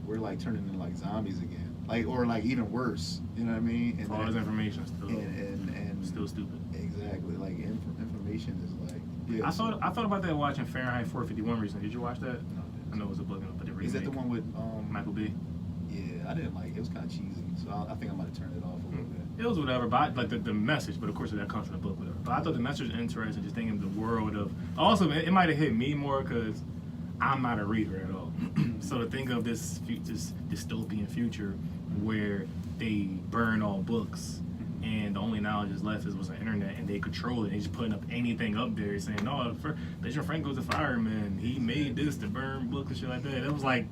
S1: we're like turning into like zombies again, like, or like even worse, you know what I mean? And
S2: all this information still
S1: and
S2: still stupid.
S1: Exactly, like information is like, yeah.
S2: I thought about that watching Fahrenheit 451 recently. Did you watch that?
S1: No,
S2: I know it was a book, but the remake.
S1: Is that the one with
S2: Michael B?
S1: Yeah, I didn't like it. It was kind of cheesy, so I think I might have turned it off a little bit.
S2: It was whatever, but like the message, but of course that comes from the book, whatever. But I thought the message was interesting, just thinking of the world of. Also, it might have hit me more because I'm not a reader at all. So to think of this dystopian future where they burn all books and the only knowledge is left is what's on the internet, and they control it. They just putting up anything up there saying, "Oh, your friend goes a fireman. He made this to burn books and shit like that." It was like.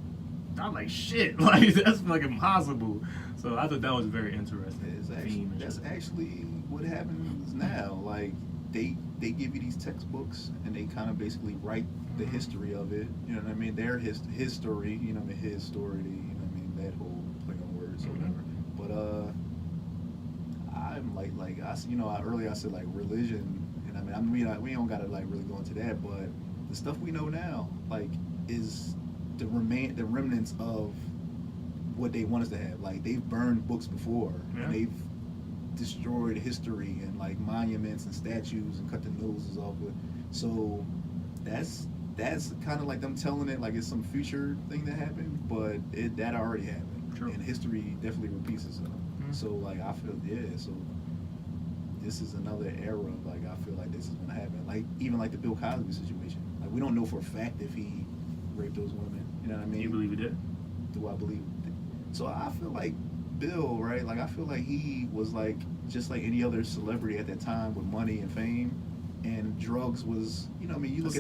S2: I'm like, shit, like that's like impossible. So I thought that was very interesting.
S1: That's actually what happens now. Like they give you these textbooks and they kind of basically write the history of it. You know what I mean? Their his story. You know, his story. You know what I mean? That whole play on words or whatever. But I'm like earlier I said like religion, and I mean we don't gotta like really go into that, but the stuff we know now like is the remnants of what they want us to have. Like they've burned books before, and they've destroyed history and like monuments and statues and cut the noses off with. So that's kind of like them telling it like it's some future thing that happened, but that already happened. True. And history definitely repeats itself. So like I feel so this is another era of like I feel like this is gonna happen. Like even like the Bill Cosby situation. Like we don't know for a fact if he raped those women. You know what I mean?
S2: You believe he did?
S1: Do I believe it? So I feel like Bill, right? Like I feel like he was like just like any other celebrity at that time with money and fame, and drugs was, you know what I mean? You look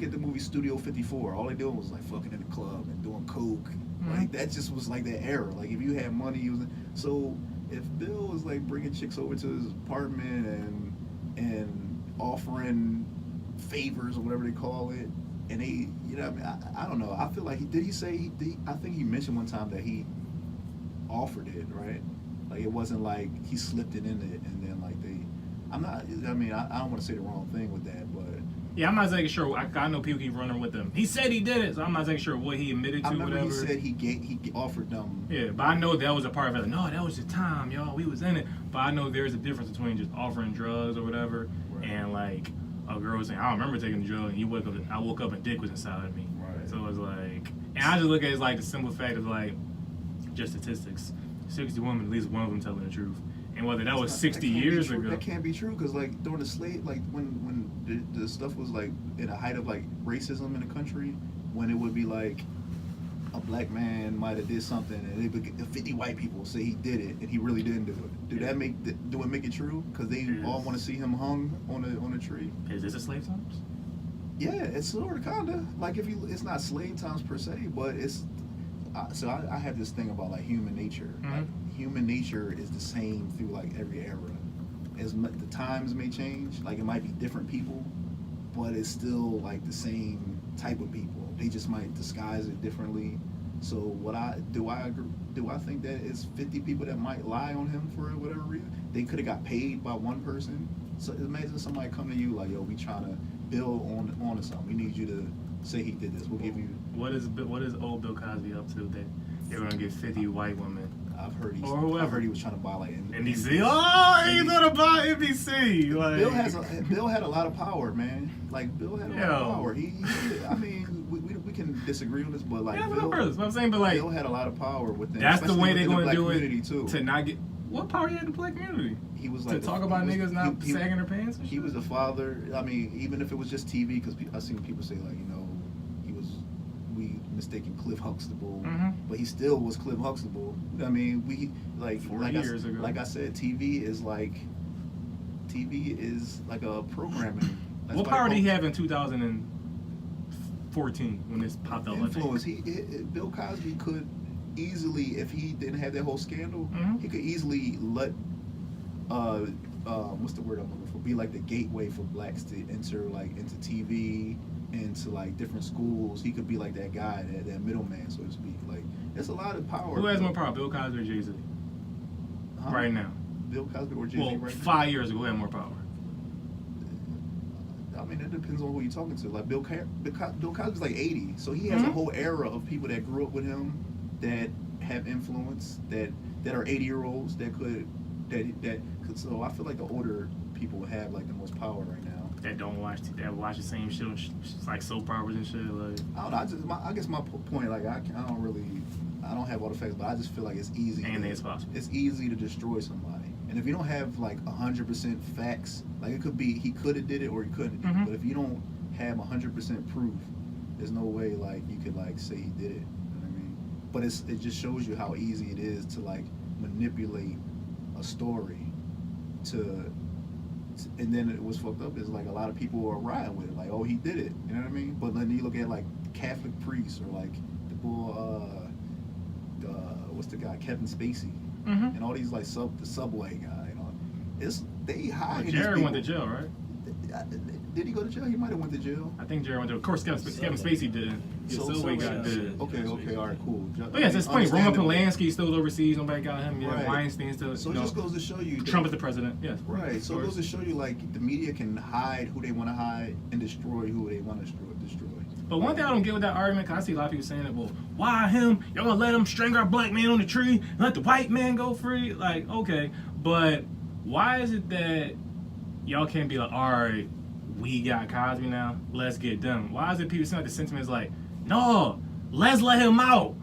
S1: at the movie Studio 54. All they doing was like fucking in the club and doing coke. Like that just was like that era. Like if you had money, so if Bill was like bringing chicks over to his apartment and offering favors or whatever they call it. And they, you know, I don't know. I feel like I think he mentioned one time that he offered it, right? Like it wasn't like he slipped it in it and then like I don't want to say the wrong thing with that, but.
S2: Yeah, I'm not exactly sure. I know people keep running with them. He said he did it, so I'm not exactly sure what he admitted to, whatever.
S1: He said he offered them.
S2: Yeah, but I know that was a part of it. Like, no, that was the time, y'all. We was in it. But I know there's a difference between just offering drugs or whatever and like, a girl was saying, I don't remember taking the drug, and I woke up and dick was inside of me. Right. So it was like, and I just look at it as like the simple fact of like, just statistics. 60 women, at least one of them telling the truth. And whether that was 60
S1: that
S2: years ago.
S1: That can't be true because like during the slave, like when the stuff was like in the height of like racism in the country, when it would be like a black man might have did something and it would get 50 white people say he did it and he really didn't do it. Do it make it true? Because they all want to see him hung on a tree.
S2: Is this a slave times?
S1: Yeah, it's sort of kinda like it's not slave times per se, but it's. So I have this thing about like human nature.
S2: Mm-hmm.
S1: Like, human nature is the same through like every era. The times may change, like it might be different people, but it's still like the same type of people. They just might disguise it differently. So do I think that it's 50 people that might lie on him for whatever reason? They could have got paid by one person. So imagine somebody come to you like, yo, we trying to build on to something. We need you to say he did this. We'll give you.
S2: What is old Bill Cosby up to that they're gonna get 50 white women?
S1: I've heard
S2: or whoever.
S1: I've heard he was trying to buy like
S2: NBC. Oh, he's gonna buy NBC. Like
S1: Bill had a lot of power, man. Like Bill had a lot of power. He I mean, we can disagree on this, but like Bill,
S2: what I'm saying, but like
S1: Bill had a lot of power within.
S2: That's the way they're gonna do it
S1: too.
S2: To not get what power he had in the black community.
S1: He was like
S2: to talk about niggas not sagging their pants.
S1: He was the father. I mean, even if it was just TV, because I've seen people say like, we mistaken Cliff Huxtable, but he still was Cliff Huxtable. I mean, we like
S2: 40 years ago.
S1: Like I said, TV is like a programming.
S2: What power did he have in 2014 when this popped up?
S1: Influence. Bill Cosby could easily, if he didn't have that whole scandal, he could easily let what's the word I'm looking for? Be like the gateway for blacks to enter like into TV, into like different schools. He could be like that guy, that middleman, so to speak. Like, there's a lot of power.
S2: Who has more power, Bill Cosby or Jay-Z? Right now.
S1: Bill Cosby or Jay-Z right now?
S2: 5 years ago, who had more power?
S1: I mean, it depends on who you're talking to. Like Bill Cosby's like 80, so he has a whole era of people that grew up with him that have influence, that are 80-year-olds that could. So I feel like the older people have like the most power right now.
S2: That watch the same shit, like soap operas and shit. Like
S1: I don't know. I guess my point, like I don't have all the facts, but I just feel like it's easy.
S2: Anything is possible.
S1: It's easy to destroy somebody, and if you don't have like 100% facts, like it could be he could have did it or he couldn't. But if you don't have 100% proof, there's no way like you could like say he did it. You know what I mean? But it just shows you how easy it is to like manipulate a story and then it was fucked up is like a lot of people are riding with it, like, oh, he did it, you know what I mean? But then you look at like Catholic priests or like the what's the guy, Kevin Spacey, and all these like the subway guy, they hide.
S2: Jared went to jail, right?
S1: Did he go to jail? He might have went to jail.
S2: I think Jared went to. Of course, Kevin Spacey did. Subway guy did.
S1: Okay, all right, cool.
S2: But yes, it's funny. Roman Polanski still overseas. Nobody got him. Yeah, Weinstein still.
S1: So it just goes to show you.
S2: Trump is the president. Yes.
S1: Right. So it goes to show you like the media can hide who they want to hide and destroy who they want to destroy.
S2: But one thing I don't get with that argument, because I see a lot of people saying that, well, why him? Y'all gonna let him strangle our black man on the tree and let the white man go free? Like, okay, but why is it that y'all can't be like, all right, we got Cosby now, let's get done? Why is it people saying like the sentiment is like, no, let's let him out,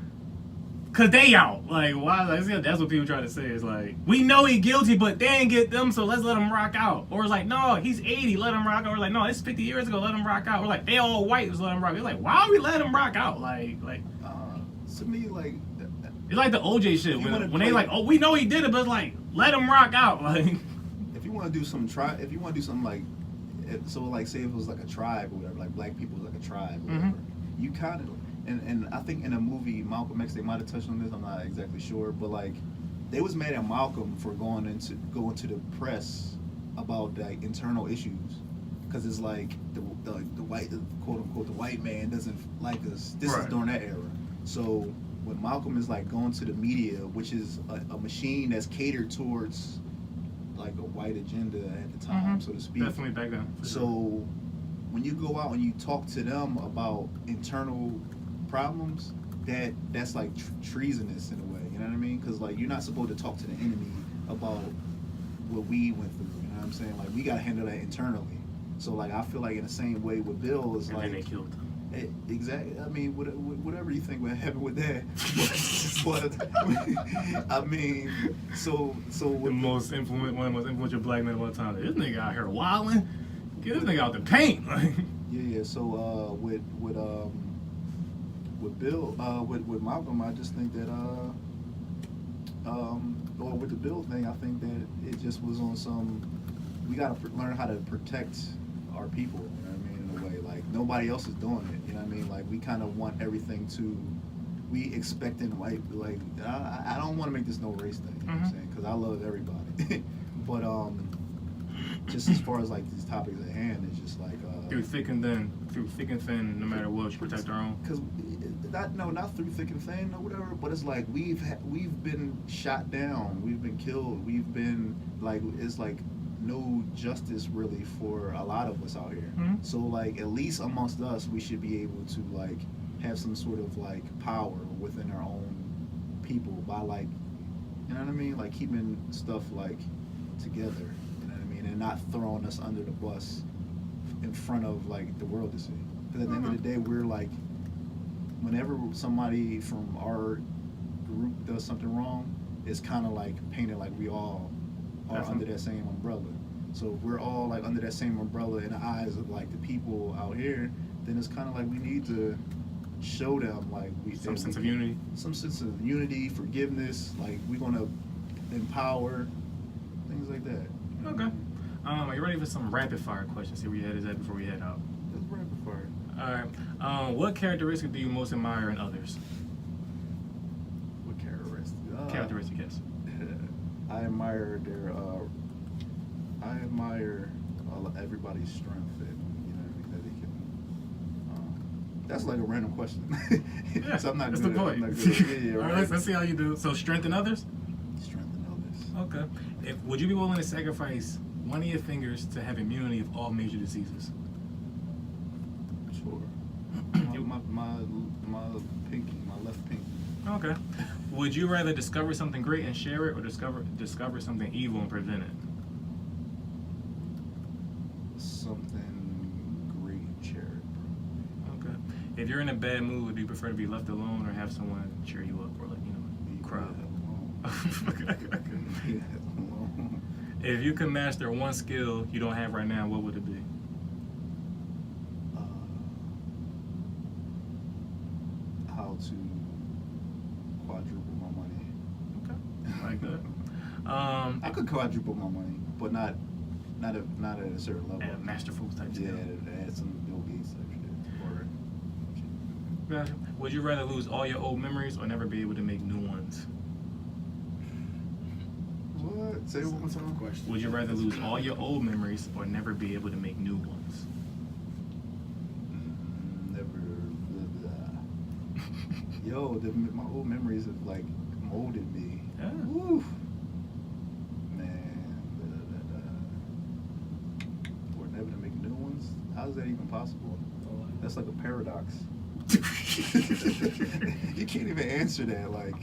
S2: cause they out? Like, why? Like, that's what people try to say. Is like, we know he guilty, but they ain't get them, so let's let him rock out. Or it's like, no, he's 80, let him rock out. Or like, no, it's 50 years ago, let him rock out. Or like, they all white, let's let him rock out. It's like, why are we letting him rock out? Like,
S1: to me, like,
S2: it's like the OJ shit when they like, oh, we know he did it, but it's like, let him rock out. Like,
S1: if you want to do something like, so like, say it was like a tribe or whatever, like black people was like a tribe or whatever, you kind of. And I think in a movie, Malcolm X, they might have touched on this. I'm not exactly sure, but like, they was mad at Malcolm for going to the press about like internal issues, because it's like the white, quote unquote, the white man doesn't like us. This is during that era. So when Malcolm is like going to the media, which is a machine that's catered towards like a white agenda at the time, so to speak.
S2: Definitely back then.
S1: So when you go out and you talk to them about internal problems, that's like treasonous in a way, you know what I mean? Because like, you're not supposed to talk to the enemy about what we went through, you know what I'm saying? Like, we gotta handle that internally. So like, I feel like in the same way with Bill is like,
S2: and then they killed him.
S1: Exactly. I mean, whatever you think would happen with that. But I mean, so
S2: one of the most influential black men of all time. This nigga out here wilding. Get this nigga out the paint.
S1: Yeah. So with Bill, with Malcolm, I just think that or with the Bill thing, I think that it just was on some. We gotta learn how to protect our people. You know what I mean? In a way, like nobody else is doing it. You know what I mean? Like we kind of want everything to. We expecting like I don't want to make this no race thing. You know what I'm saying? Because I love everybody. But just as far as like these topics at hand, it's just like
S2: through thick and thin, no matter what, you protect our own.
S1: Because not through thick and thin or whatever, but it's like we've been shot down, we've been killed, we've been like it's like no justice really for a lot of us out here. So like at least amongst us, we should be able to like have some sort of like power within our own people by like, you know what I mean, like keeping stuff like together. You know what I mean, and not throwing us under the bus in front of like the world to see. Because at the end of the day, we're like, whenever somebody from our group does something wrong, it's kind of like painted like we all are under that same umbrella. So if we're all like under that same umbrella in the eyes of like the people out here, then it's kind of like we need to show them like
S2: some sense of unity.
S1: Some sense of unity, forgiveness. Like we're gonna empower things like that.
S2: Okay. Are you ready for some rapid fire questions? See where your head is at before we head out.
S1: It's rapid fire.
S2: All right. What characteristic do you most admire in others?
S1: What characteristic?
S2: Characteristic, yes.
S1: I admire their. I admire everybody's strength and you know that they can. That's like a random question.
S2: Yeah,
S1: so I'm not
S2: that's
S1: good
S2: the point.
S1: Yeah,
S2: All right, let's see how you do. So strength in others.
S1: Strength in others.
S2: Okay. Would you be willing to sacrifice one of your fingers to have immunity of all major diseases?
S1: Sure. My pinky, my left pinky.
S2: Okay. Would you rather discover something great and share it, or discover something evil and prevent it?
S1: Something great and share it.
S2: Okay. If you're in a bad mood, would you prefer to be left alone or have someone cheer you up or cry?
S1: Yeah.
S2: If you could master one skill you don't have right now, what would it be?
S1: How to quadruple my money.
S2: Okay. Like that.
S1: I could quadruple my money, but not at a certain level.
S2: At masterful type skill.
S1: Yeah, add some Bill Gates type shit. Or
S2: Gotcha. Would you rather lose all your old memories or never be able to make new ones?
S1: what? Say it one more time.
S3: Question.
S2: Would you rather lose all your old memories or never be able to make new ones?
S1: Never. Yo, my old memories have like molded me.
S2: Yeah.
S1: Woo. Man. Or never to make new ones? How is that even possible? That's like a paradox. You can't even answer that. Like,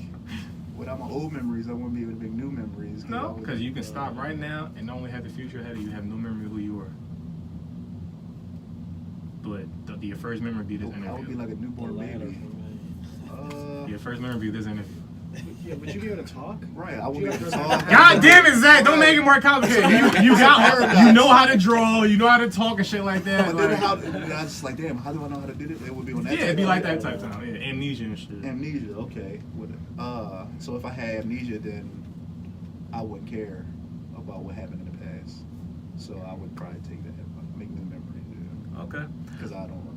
S1: without my old memories, I wouldn't be able to make new memories.
S2: No, because you can stop right now and only have the future ahead of you. Have no memory of who you were. But your first memory be this interview.
S1: I would be like a newborn baby.
S2: Your first memory be this interview.
S3: Yeah, but you be able to talk?
S1: Right, I would be able to talk.
S2: God damn it, Zach! Don't make it more complicated. You know how to draw. You know how to talk and shit like that.
S1: But then I was just like, damn, how do I know how to do it? It would be on that.
S2: Yeah, it'd be like that type of time. Yeah, amnesia and shit.
S1: Amnesia, okay. So if I had amnesia, then I wouldn't care about what happened in the past. So I would probably take that, make new memories. Yeah.
S2: Okay.
S1: Because I don't remember.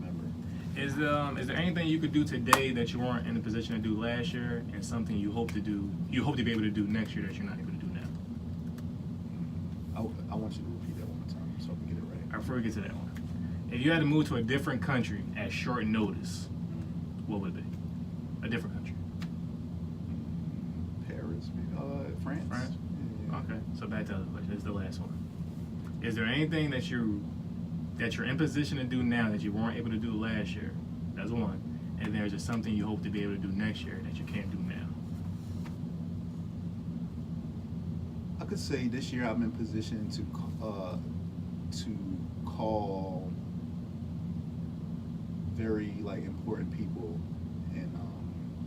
S2: Is there anything you could do today that you weren't in a position to do last year, and something you hope to be able to do next year that you're not able to do now?
S1: I want you to repeat that one more time so I can get it right.
S2: All right, before we get to that one, if you had to move to a different country at short notice, what would it be? A different country.
S1: Paris, maybe. France.
S2: France?
S1: Yeah.
S2: Okay, so back to the other question. This is the last one. Is there anything that you're in position to do now that you weren't able to do last year? That's one. And there's just something you hope to be able to do next year that you can't do now.
S1: I could say this year I'm in position to call very like important people and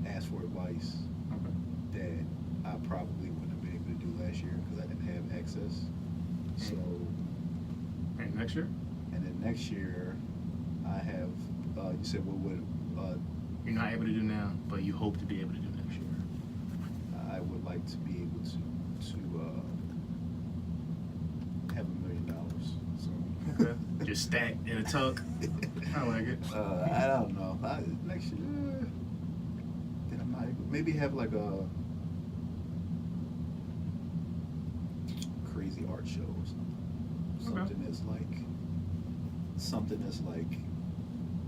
S1: ask for advice that I probably wouldn't have been able to do last year because I didn't have access. So.
S2: And next year?
S1: And then next year, I have. You said what would?
S2: You're not able to do now, but you hope to be able to do next year.
S1: I would like to be able to have $1 million. So.
S2: Okay. Just stacked in a tuck. I like it.
S1: I don't know. Next year, then I'm not able. Maybe have like a crazy art show or something. Something that's like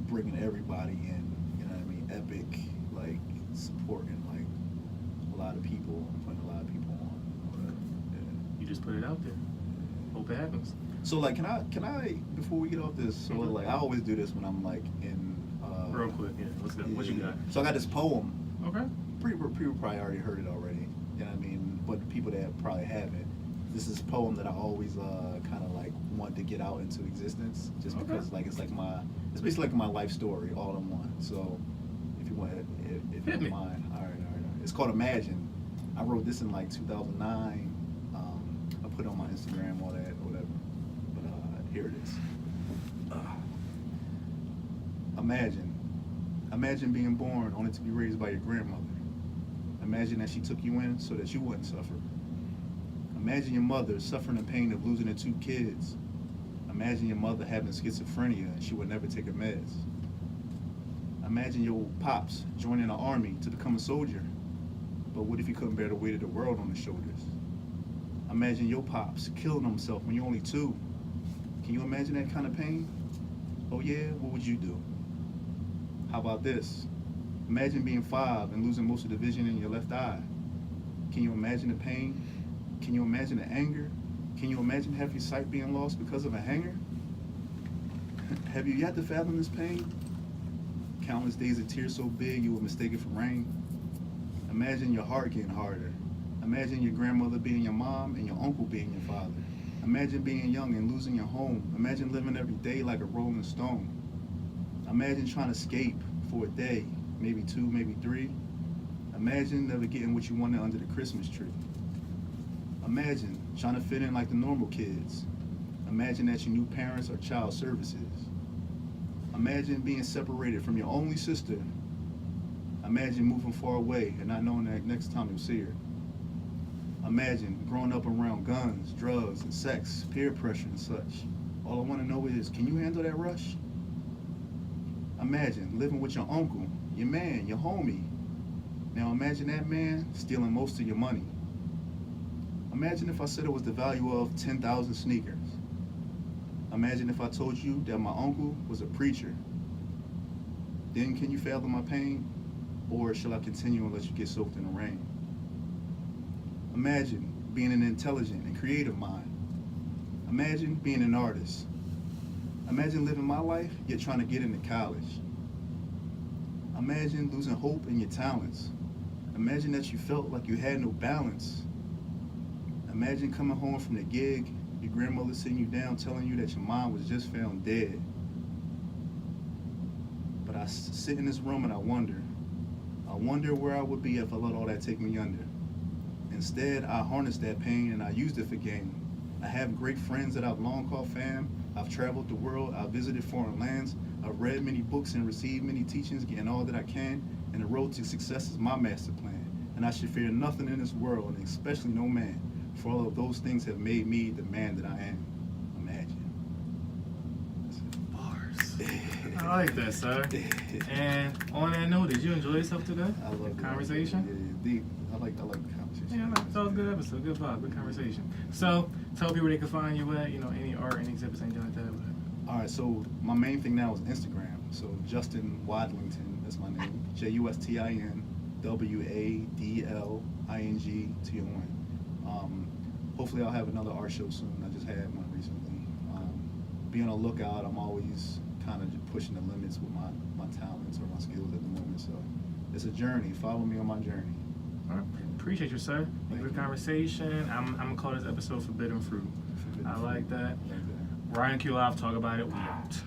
S1: bringing everybody in. You know what I mean? Epic, like supporting like a lot of people, putting a lot of people on.
S2: You just put it out there. Hope it happens.
S1: So like, can I before we get off this? So like, I always do this when I'm like in.
S2: Real quick, yeah. Let's go. What you got?
S1: So I got this poem.
S2: Okay.
S1: People probably already heard it already. You know what I mean? But the people that probably haven't, this is a poem that I always kind of like want to get out into existence, just because like it's basically like my life story all in one. So if you want, if you don't mind, all right. It's called Imagine. I wrote this in like 2009. I put it on my Instagram, all that, or whatever. But here it is. Imagine being born only to be raised by your grandmother. Imagine that she took you in so that you wouldn't suffer. Imagine your mother suffering the pain of losing her 2 kids. Imagine your mother having schizophrenia and she would never take her meds. Imagine your pops joining the army to become a soldier. But what if he couldn't bear the weight of the world on his shoulders? Imagine your pops killing himself when you're only 2. Can you imagine that kind of pain? Oh yeah, what would you do? How about this? Imagine being 5 and losing most of the vision in your left eye. Can you imagine the pain? Can you imagine the anger? Can you imagine half your sight being lost because of a hanger? Have you yet to fathom this pain? Countless days of tears so big you will mistake it for rain. Imagine your heart getting harder. Imagine your grandmother being your mom and your uncle being your father. Imagine being young and losing your home. Imagine living every day like a rolling stone. Imagine trying to escape for a day, maybe 2, maybe 3. Imagine never getting what you wanted under the Christmas tree. Imagine trying to fit in like the normal kids. Imagine that your new parents are child services. Imagine being separated from your only sister. Imagine moving far away and not knowing that next time you'll see her. Imagine growing up around guns, drugs, and sex, peer pressure and such. All I want to know is, can you handle that rush? Imagine living with your uncle, your man, your homie. Now imagine that man stealing most of your money. Imagine if I said it was the value of 10,000 sneakers. Imagine if I told you that my uncle was a preacher. Then can you fathom my pain? Or shall I continue and let you get soaked in the rain? Imagine being an intelligent and creative mind. Imagine being an artist. Imagine living my life, yet trying to get into college. Imagine losing hope in your talents. Imagine that you felt like you had no balance. Imagine coming home from the gig, your grandmother sitting you down telling you that your mom was just found dead. But I sit in this room and I wonder where I would be if I let all that take me under. Instead, I harness that pain and I used it for gain. I have great friends that I've long called fam. I've traveled the world, I've visited foreign lands, I've read many books and received many teachings, getting all that I can, and the road to success is my master plan. And I should fear nothing in this world, and especially no man, for all of those things have made me the man that I am. Imagine.
S2: Bars. I like that, sir. And on that note, did you enjoy yourself today?
S1: I love the
S2: conversation.
S1: Yeah, deep. I like the conversation.
S2: Yeah, that was a good episode, good vibe, good conversation. So, tell people where they can find you at, any art, any exhibits, anything like that.
S1: All right, so my main thing now is Instagram. So Justin Wadlington, that's my name. JustinWadlington. Hopefully I'll have another art show soon. I just had one recently. Be on the lookout. I'm always kind of just pushing the limits with my talents or my skills at the moment. So it's a journey. Follow me on my journey.
S2: All right. Appreciate you, sir. Good conversation. I'm going to call this episode Forbidden Fruit. I like that.
S1: Like that.
S2: RightonQuelive, talk about it. We out.